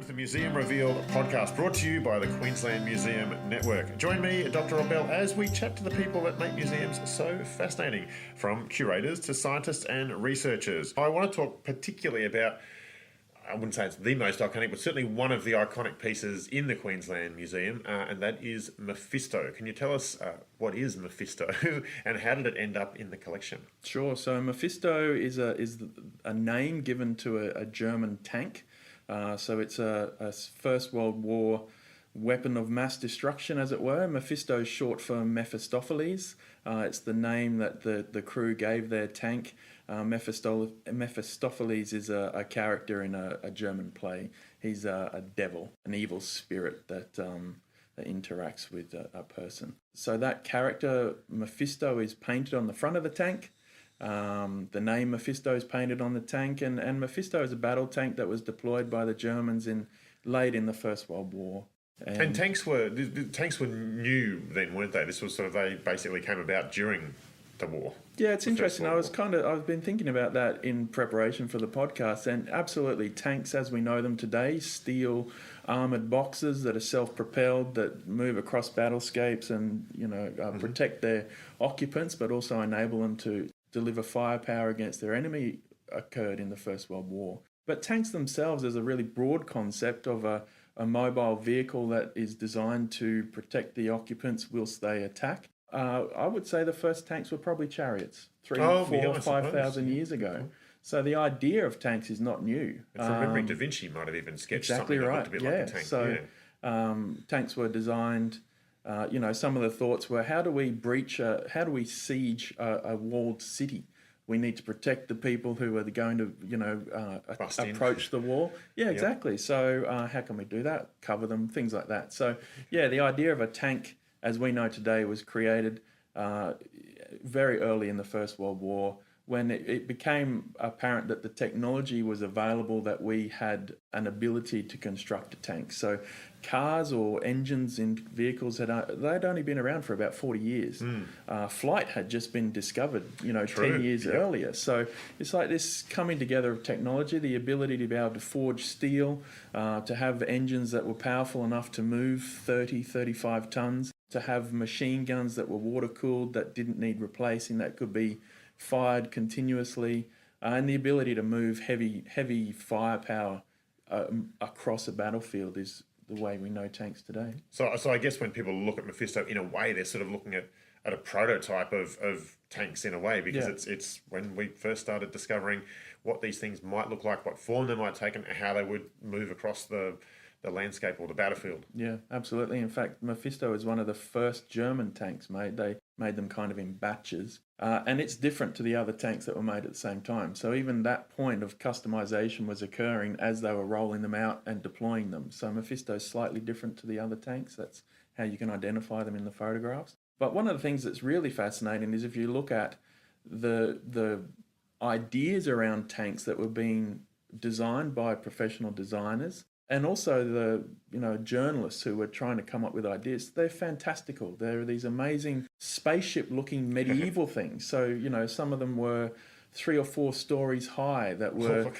Welcome to the Museum Revealed podcast, brought to you by the Queensland Museum Network. Join me, Dr. Rob Bell, as we chat to the people that make museums so fascinating, from curators to scientists and researchers. I want to talk particularly about, I wouldn't say it's the most iconic, but certainly one of the iconic pieces in the Queensland Museum, and that is Mephisto. Can you tell us what is Mephisto and how did it end up in the collection? Sure. So Mephisto is a name given to a German tank. So it's a First World War weapon of mass destruction, as it were. Mephisto is short for Mephistopheles. It's the name that the crew gave their tank. Mephistopheles is a character in a German play. He's a devil, an evil spirit that interacts with a person. So that character, Mephisto, is painted on the front of the tank. The name Mephisto is painted on the tank, and Mephisto is a battle tank that was deployed by the Germans late in the First World War. And tanks were new then, weren't they? This was they basically came about during the war. Yeah, it's interesting. I've been thinking about that in preparation for the podcast, and absolutely, tanks as we know them today, steel armoured boxes that are self-propelled, that move across battlescapes and protect their occupants, but also enable them to deliver firepower against their enemy, occurred in the First World War. But tanks themselves is a really broad concept of a mobile vehicle that is designed to protect the occupants whilst they attack. I would say the first tanks were probably chariots, 5,000 years ago. So the idea of tanks is not new. From memory, Da Vinci might have even sketched exactly something right. that looked a bit like a tank. So tanks were designed. Some of the thoughts were, how do we siege a walled city? We need to protect the people who are going to, approach the wall. Yeah, exactly. Yep. So how can we do that? Cover them, things like that. So, the idea of a tank, as we know today, was created very early in the First World War, when it became apparent that the technology was available, that we had an ability to construct a tank. So cars or engines in vehicles they'd only been around for about 40 years. Flight had just been discovered, 10 years earlier. So it's like this coming together of technology, the ability to be able to forge steel, to have engines that were powerful enough to move 30, 35 tons, to have machine guns that were water-cooled, that didn't need replacing, that could be fired continuously, and the ability to move heavy firepower across a battlefield is the way we know tanks today. So I guess when people look at Mephisto, in a way, they're sort of looking at a prototype of tanks in a way, because it's when we first started discovering what these things might look like, what form they might take, and how they would move across the landscape or the battlefield. Yeah, absolutely. In fact, Mephisto is one of the first German tanks made. They made them kind of in batches. And it's different to the other tanks that were made at the same time. So even that point of customization was occurring as they were rolling them out and deploying them. So Mephisto is slightly different to the other tanks. That's how you can identify them in the photographs. But one of the things that's really fascinating is if you look at the ideas around tanks that were being designed by professional designers, and also the journalists who were trying to come up with ideas, they're fantastical. They're these amazing spaceship-looking medieval things. So, some of them were 3 or 4 stories high that were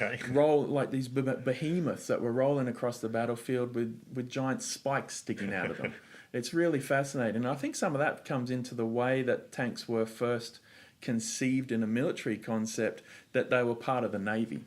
like these behemoths that were rolling across the battlefield with giant spikes sticking out of them. It's really fascinating. And I think some of that comes into the way that tanks were first conceived in a military concept, that they were part of the Navy.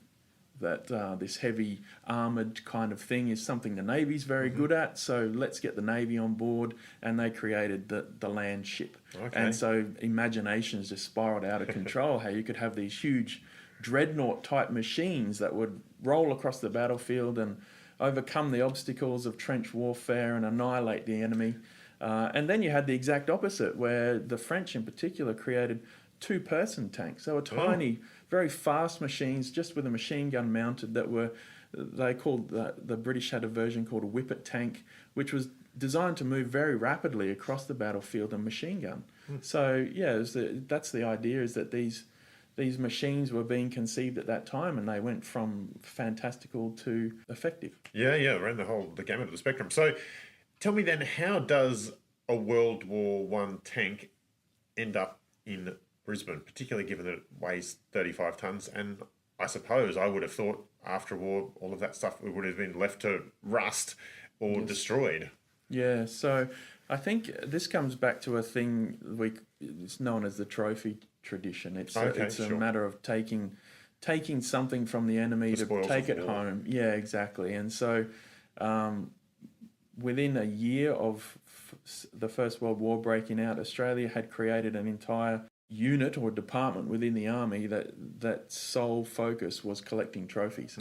That this heavy armoured kind of thing is something the Navy's very good at, so let's get the Navy on board, and they created the land ship. And so imaginations just spiralled out of control, how you could have these huge dreadnought type machines that would roll across the battlefield and overcome the obstacles of trench warfare and annihilate the enemy. And then you had the exact opposite, where the French in particular created 2-person tanks. They were tiny, very fast machines, just with a machine gun mounted, they called, the British had a version called a whippet tank, which was designed to move very rapidly across the battlefield and machine gun. So, that's the idea, is that these machines were being conceived at that time, and they went from fantastical to effective. Yeah, around the gamut of the spectrum. So tell me then, how does a World War I tank end up in Brisbane, particularly given that it weighs 35 tonnes, and I suppose I would have thought after war, all of that stuff would have been left to rust or destroyed. Yeah, so I think this comes back to a thing it's known as the trophy tradition. It's a matter of taking something from the enemy to take it home. Yeah, exactly. And so within a year of the First World War breaking out, Australia had created an entire unit or department within the army that sole focus was collecting trophies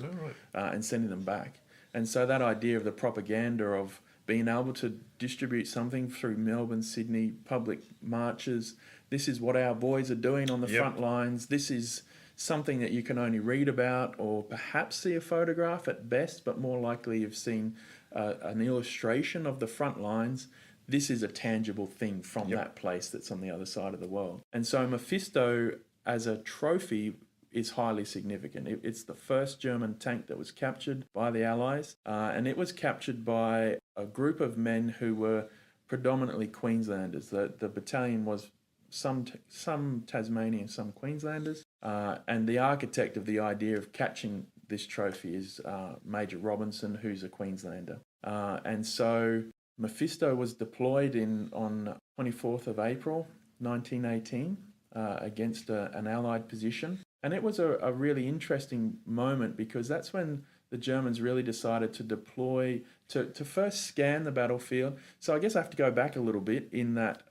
and sending them back. And so that idea of the propaganda of being able to distribute something through Melbourne, Sydney, public marches, this is what our boys are doing on the front lines, this is something that you can only read about or perhaps see a photograph at best, but more likely you've seen an illustration of the front lines. This is a tangible thing from that place that's on the other side of the world. And so Mephisto as a trophy is highly significant. It's the first German tank that was captured by the Allies, and it was captured by a group of men who were predominantly Queenslanders. The battalion was some Tasmanian, some Queenslanders, and the architect of the idea of catching this trophy is Major Robinson, who's a Queenslander. And so Mephisto was deployed on 24th of April 1918 against an Allied position. And it was a really interesting moment because that's when the Germans really decided to deploy, to first scan the battlefield. So I guess I have to go back a little bit in that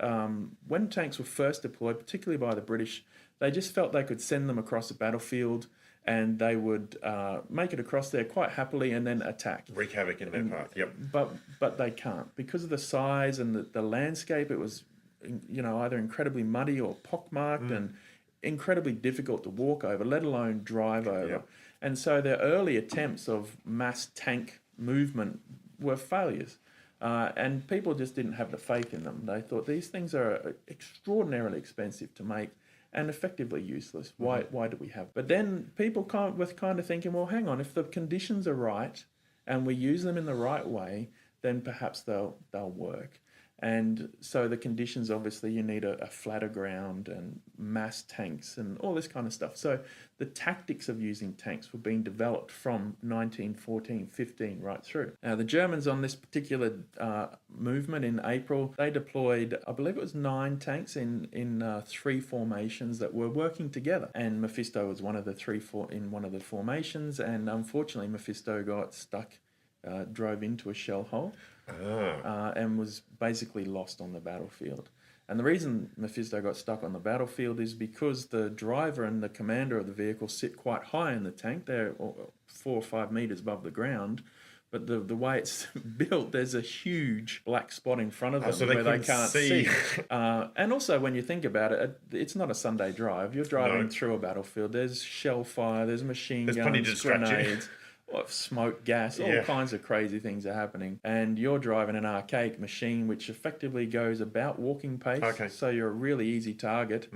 when tanks were first deployed, particularly by the British, they just felt they could send them across the battlefield and they would make it across there quite happily and then attack. Wreak havoc in their path, yep. But they can't. Because of the size and the landscape, it was either incredibly muddy or pockmarked and incredibly difficult to walk over, let alone drive over. Yep. And so their early attempts of mass tank movement were failures. And people just didn't have the faith in them. They thought these things are extraordinarily expensive to make and effectively useless. Why do we have? But then people were kind of thinking, well, hang on, if the conditions are right and we use them in the right way, then perhaps they'll work. And so the conditions, obviously, you need a flatter ground and mass tanks and all this kind of stuff. So the tactics of using tanks were being developed from 1914-15 right through. Now, the Germans on this particular movement in April, they deployed, I believe it was 9 tanks in 3 formations that were working together. And Mephisto was one of the in one of the formations. And unfortunately, Mephisto got stuck, drove into a shell hole. And was basically lost on the battlefield. And the reason Mephisto got stuck on the battlefield is because the driver and the commander of the vehicle sit quite high in the tank. They're 4 or 5 meters above the ground. But the way it's built, there's a huge black spot in front of them where they can't see. And also, when you think about it, it's not a Sunday drive. You're driving through a battlefield. There's shell fire, there's machine guns, grenades. Smoke, gas, all kinds of crazy things are happening. And you're driving an archaic machine which effectively goes about walking pace. Okay. So you're a really easy target.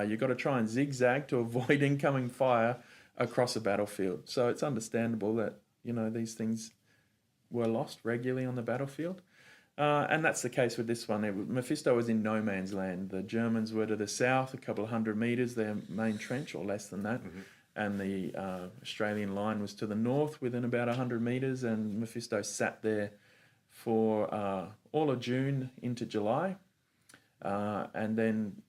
You've got to try and zigzag to avoid incoming fire across a battlefield. So it's understandable that, these things were lost regularly on the battlefield. And that's the case with this one. Mephisto was in no man's land. The Germans were to the south, a couple of 100 metres, their main trench, or less than that. And the Australian line was to the north within about 100 metres, and Mephisto sat there for all of June into July. And then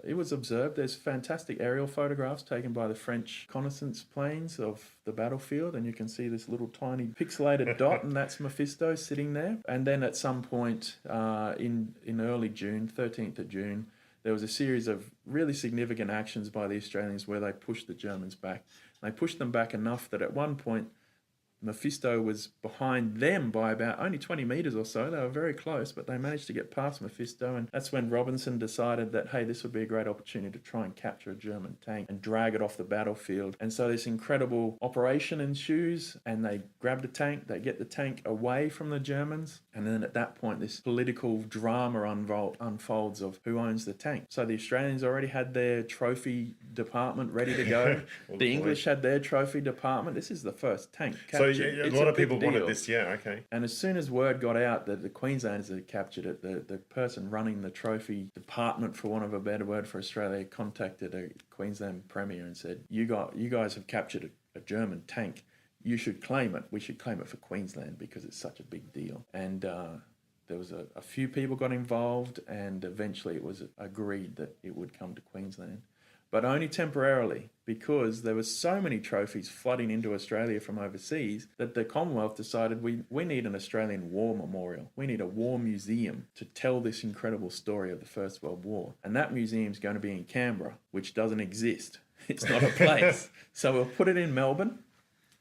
it was observed. There's fantastic aerial photographs taken by the French reconnaissance planes of the battlefield, and you can see this little tiny pixelated dot, and that's Mephisto sitting there. And then at some point in early June, 13th of June, there was a series of really significant actions by the Australians where they pushed the Germans back. They pushed them back enough that at one point Mephisto was behind them by about only 20 metres or so. They were very close, but they managed to get past Mephisto, and that's when Robinson decided that, hey, this would be a great opportunity to try and capture a German tank and drag it off the battlefield. And so this incredible operation ensues, and they grab the tank, they get the tank away from the Germans, and then at that point this political drama unfolds of who owns the tank. So the Australians already had their trophy department ready to go. The English had their trophy department. This is the first tank captured. So a lot of people wanted this, okay. And as soon as word got out that the Queenslanders had captured it, the person running the trophy department, for want of a better word for Australia, contacted a Queensland Premier and said, you guys have captured a German tank. you should claim it. We should claim it for Queensland because it's such a big deal. And there was a few people got involved, and eventually it was agreed that it would come to Queensland. But only temporarily, because there were so many trophies flooding into Australia from overseas that the Commonwealth decided we need an Australian war memorial. We need a war museum to tell this incredible story of the First World War. And that museum's going to be in Canberra, which doesn't exist. It's not a place. So we'll put it in Melbourne,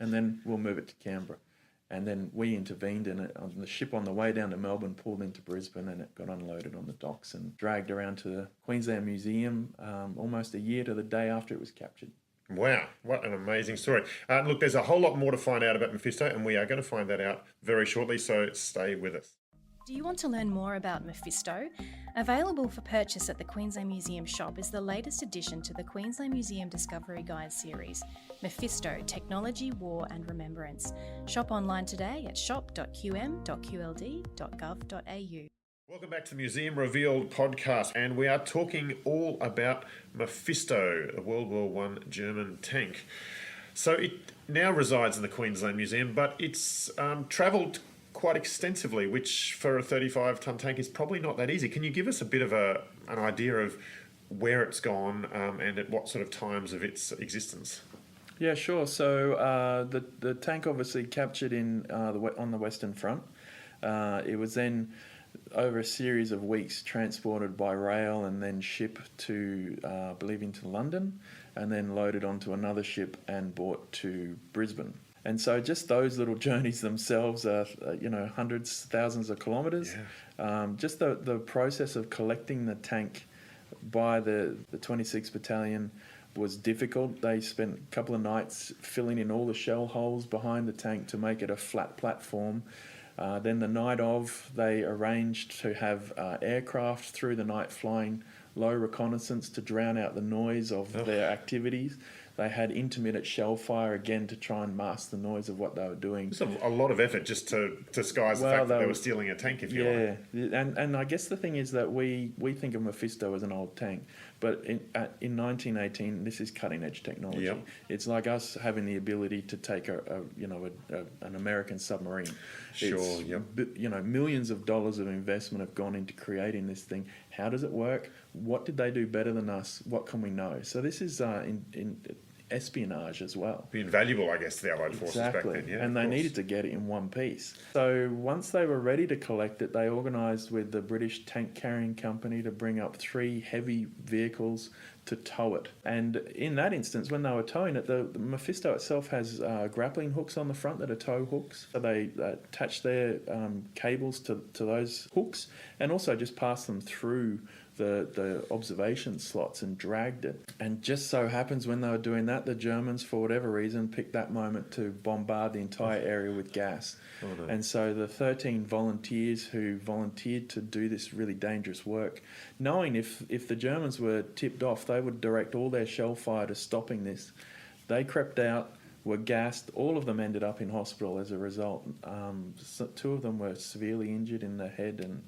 and then we'll move it to Canberra. And then we intervened in it on the ship on the way down to Melbourne, pulled into Brisbane, and it got unloaded on the docks and dragged around to the Queensland Museum almost a year to the day after it was captured. Wow, what an amazing story. Look, there's a whole lot more to find out about Mephisto, and we are going to find that out very shortly, so stay with us. Do you want to learn more about Mephisto? Available for purchase at the Queensland Museum shop is the latest addition to the Queensland Museum Discovery Guide series, Mephisto, Technology, War and Remembrance. Shop online today at shop.qm.qld.gov.au. Welcome back to the Museum Revealed podcast, and we are talking all about Mephisto, a World War I German tank. So it now resides in the Queensland Museum, but it's travelled quite extensively, which for a 35-tonne tank is probably not that easy. Can you give us a bit of an idea of where it's gone and at what sort of times of its existence? Yeah, sure. So the tank obviously captured on the Western Front. It was then, over a series of weeks, transported by rail and then ship to, I believe, into London, and then loaded onto another ship and brought to Brisbane. And so just those little journeys themselves are, hundreds, thousands of kilometres. Yeah. Just the process of collecting the tank by the 26th Battalion was difficult. They spent a couple of nights filling in all the shell holes behind the tank to make it a flat platform. Then the night of, they arranged to have aircraft through the night flying low reconnaissance to drown out the noise of their activities. They had intermittent shell fire again to try and mask the noise of what they were doing. It's a lot of effort just to disguise the fact that they were stealing a tank, if you like. Yeah, and I guess the thing is that we think of Mephisto as an old tank, but in 1918, this is cutting edge technology. Yep. It's like us having the ability to take an American submarine. Sure. Yep. Millions of dollars of investment have gone into creating this thing. How does it work? What did they do better than us? What can we know? So this is in espionage as well. Be invaluable, I guess, to the Allied forces back then. Yeah, and they needed to get it in one piece. So once they were ready to collect it, they organised with the British Tank Carrying Company to bring up 3 heavy vehicles to tow it. And in that instance, when they were towing it, the Mephisto itself has grappling hooks on the front that are tow hooks. So they attach their cables to those hooks and also just pass them through the observation slots and dragged it. And just so happens when they were doing that, the Germans, for whatever reason, picked that moment to bombard the entire area with gas. Oh, no. And so the 13 volunteers who volunteered to do this really dangerous work, knowing if the Germans were tipped off, they would direct all their shell fire to stopping this. They crept out, were gassed. All of them ended up in hospital as a result. So 2 of them were severely injured in the head and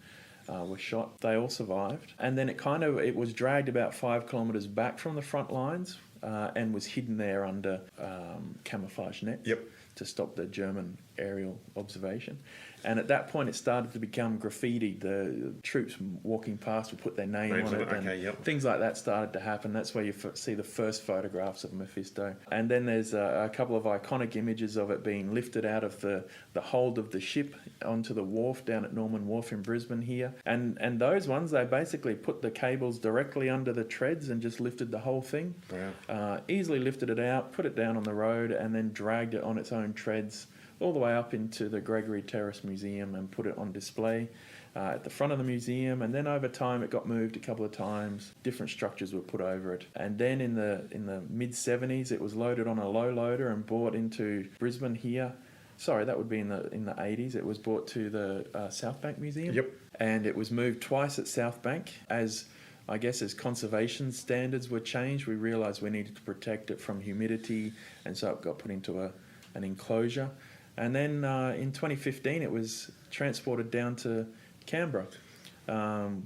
were shot. They all survived. And then it was dragged about 5 kilometres back from the front lines and was hidden there under camouflage nets. Yep. To stop the German aerial observation. And at that point, it started to become graffiti. The troops walking past would put their name on it, and things like that started to happen. That's where you see the first photographs of Mephisto. And then there's a couple of iconic images of it being lifted out of the hold of the ship onto the wharf down at Norman Wharf in Brisbane here. And those ones, they basically put the cables directly under the treads and just lifted the whole thing. Wow. Easily lifted it out, put it down on the road, and then dragged it on its own treads all the way up into the Gregory Terrace Museum and put it on display at the front of the museum. And then over time it got moved a couple of times. Different structures were put over it. And then in the mid-70s it was loaded on a low loader and brought into Brisbane here. Sorry, that would be in the 80s. It was brought to the South Bank Museum. Yep. And it was moved twice at South Bank as conservation standards were changed. We realised we needed to protect it from humidity, and so it got put into an enclosure. And then in 2015, it was transported down to Canberra,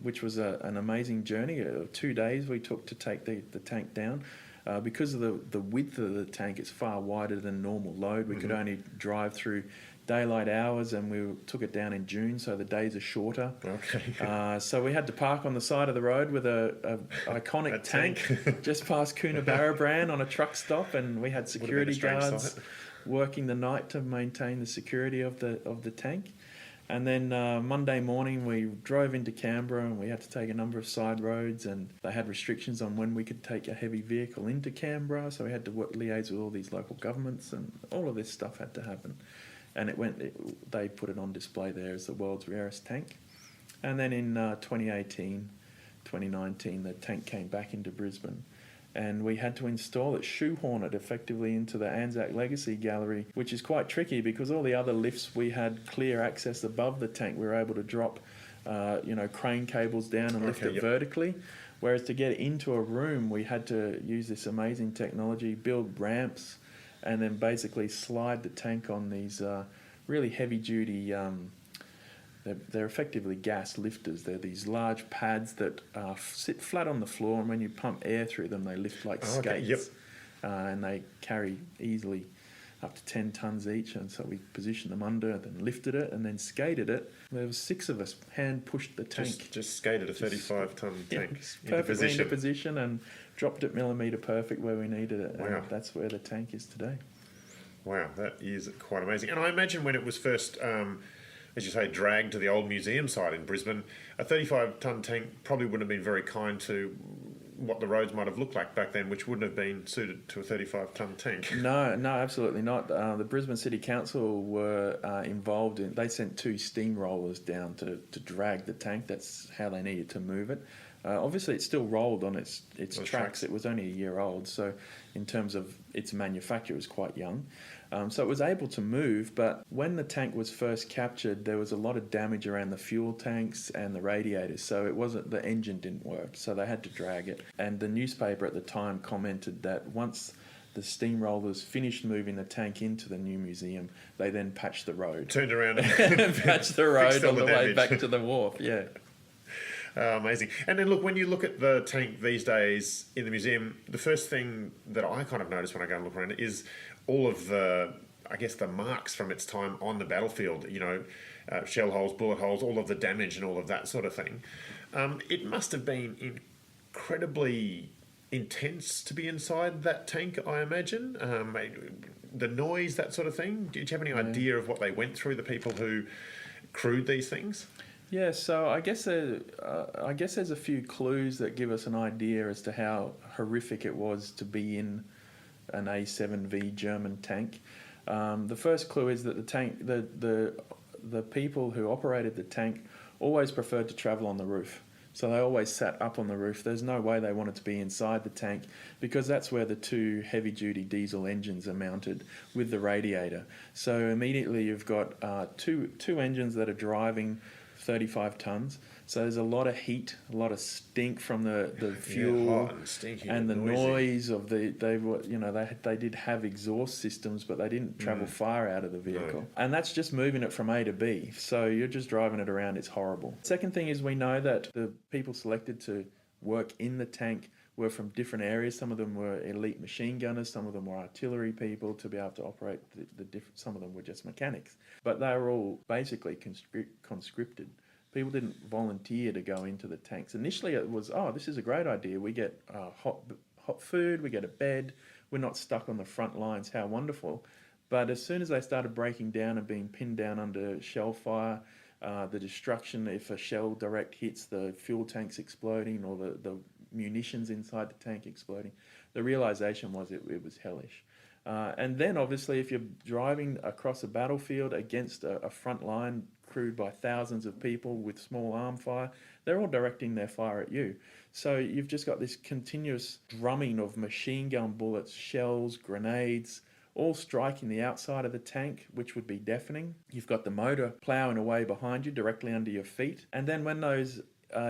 which was an amazing journey. 2 days we took to take the tank down. Because of the width of the tank, it's far wider than normal load. We could only drive through daylight hours, and we took it down in June, so the days are shorter. Okay. So we had to park on the side of the road with a iconic tank just past Coonabarabran on a truck stop, and we had security guards working the night to maintain the security of the tank. And then Monday morning we drove into Canberra, and we had to take a number of side roads, and they had restrictions on when we could take a heavy vehicle into Canberra, so we had to liaise with all these local governments, and all of this stuff had to happen. And they put it on display there as the world's rarest tank. And then in 2018, 2019, the tank came back into Brisbane, and we had to install it, shoehorn it effectively into the Anzac Legacy Gallery, which is quite tricky because all the other lifts we had clear access above the tank. We were able to drop crane cables down and lift it vertically. Whereas to get into a room, we had to use this amazing technology, build ramps, and then basically slide the tank on these really heavy-duty, they're effectively gas lifters. They're these large pads that sit flat on the floor, and when you pump air through them, they lift like skates. Okay, yep. And they carry easily up to 10 tonnes each, and so we positioned them under, then lifted it, and then skated it. There was 6 of us hand-pushed the tank. Just skated a 35-tonne tank perfectly into position and dropped it millimetre perfect where we needed it. Wow. And that's where the tank is today. Wow, that is quite amazing. And I imagine when it was first, as you say, dragged to the old museum site in Brisbane, a 35-tonne tank probably wouldn't have been very kind to what the roads might have looked like back then, which wouldn't have been suited to a 35-tonne tank. No, absolutely not. The Brisbane City Council were involved in. They sent 2 steamrollers down to drag the tank. That's how they needed to move it. Obviously, it still rolled on its tracks. It was only a year old, so in terms of its manufacture, it was quite young. So it was able to move, but when the tank was first captured, there was a lot of damage around the fuel tanks and the radiators, so the engine didn't work, so they had to drag it. And the newspaper at the time commented that once the steamrollers finished moving the tank into the new museum, they then patched the road. Turned around and patched the road on the way back to the wharf, yeah. Amazing. And then look, when you look at the tank these days in the museum, the first thing that I kind of notice when I go and look around it is all of the marks from its time on the battlefield, shell holes, bullet holes, all of the damage and all of that sort of thing. It must have been incredibly intense to be inside that tank, I imagine. The noise, that sort of thing. Did you have any idea of what they went through, the people who crewed these things? Yeah, so I guess there's a few clues that give us an idea as to how horrific it was to be in an A7V German tank. The first clue is that the tank, the people who operated the tank always preferred to travel on the roof. So they always sat up on the roof. There's no way they wanted to be inside the tank because that's where the 2 heavy-duty diesel engines are mounted with the radiator. So immediately you've got two engines that are driving 35 tonnes. So there's a lot of heat, a lot of stink from the fuel, hot and stinky and the noisy. Noise of they did have exhaust systems, but they didn't travel far out of the vehicle. No. And that's just moving it from A to B. So you're just driving it around. It's horrible. Second thing is we know that the people selected to work in the tank were from different areas. Some of them were elite machine gunners, some of them were artillery people to be able to operate the different. Some of them were just mechanics, but they were all basically conscripted. People didn't volunteer to go into the tanks. Initially, it was, this is a great idea. We get hot food, we get a bed. We're not stuck on the front lines. How wonderful! But as soon as they started breaking down and being pinned down under shell fire, the destruction, if a shell direct hits, the fuel tanks exploding or the munitions inside the tank exploding, the realization was it was hellish. And then obviously if you're driving across a battlefield against a front line crewed by thousands of people with small arm fire, they're all directing their fire at you. So you've just got this continuous drumming of machine gun bullets, shells, grenades, all striking the outside of the tank, which would be deafening. You've got the motor ploughing away behind you, directly under your feet. And then when those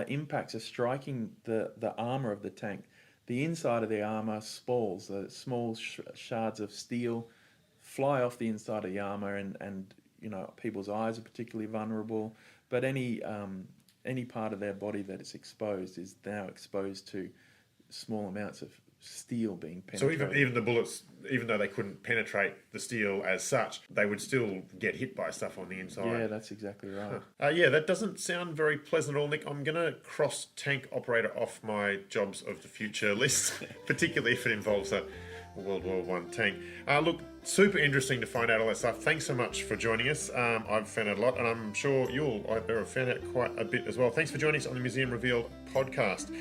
impacts are striking the armour of the tank, the inside of the armour spalls. The small shards of steel fly off the inside of the armour, and people's eyes are particularly vulnerable. But any part of their body that is exposed is now exposed to small amounts of steel being So penetrated. even the bullets, even though they couldn't penetrate the steel as such, they would still get hit by stuff on the inside. Yeah, that's exactly right. Yeah, that doesn't sound very pleasant at all, Nick. I'm going to cross tank operator off my jobs of the future list, particularly if it involves a World War One tank. Look, super interesting to find out all that stuff. Thanks so much for joining us. I've found out a lot, and I'm sure you'll have found out quite a bit as well. Thanks for joining us on the Museum Revealed podcast.